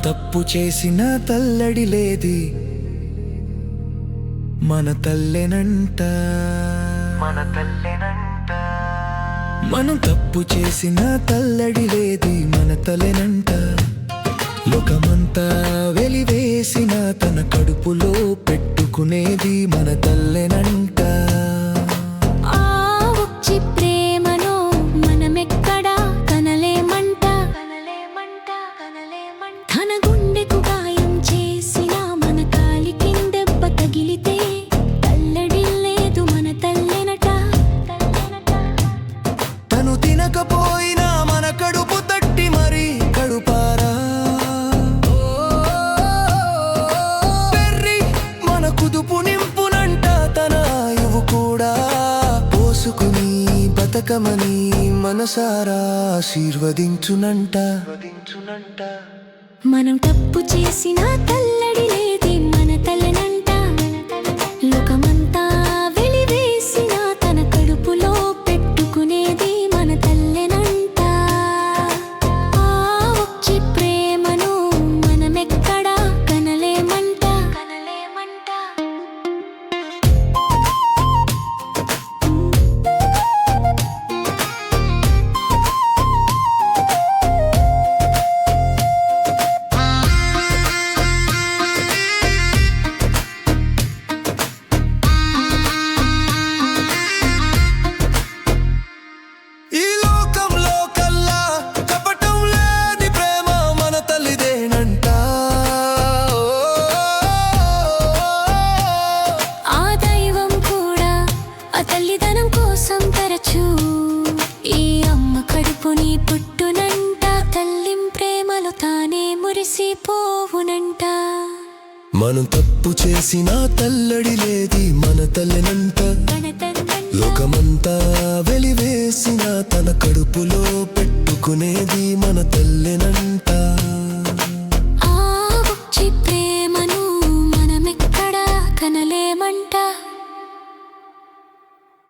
తప్పు చేసిన తల్లడి లేది మన తల్లెనంట. మనం తప్పు చేసిన తల్లడి లేది మన తల్లెనంట. లోకమంతా వెలివేసిన తన కడుపులో పెట్టుకునేది మన తల్లెనంట. తినకపోయినా మన కడుపు తట్టి మరి కడుపారా పెర్రి మన కుదుపు నింపునంట. తన ఆయువు కూడా పోసుకుని బతకమని మనసారా ఆశీర్వదించునంట. మనం తప్పు చేసిన తల్లడి లేది మన తల్లెనంట. లోకమంతా వెలివేసిన తన కడుపులో పెట్టుకునేది మన తల్లెనంట. ఆ ఒచ్చి ప్రేమను మనమెక్కడా కనలేమంట. తల్లిదనం కోసం తరచూ ఈ అమ్మ కడుపుని పుట్టునంట. తల్లిం ప్రేమలో తానే మురిసిపోవునంట. మనం తప్పు చేసిన తల్లడి లేది మన తల్లెనంట. లోకమంతా వెలివేసిన తన కడుపులో పెట్టుకునేది మన తల్లెనంట.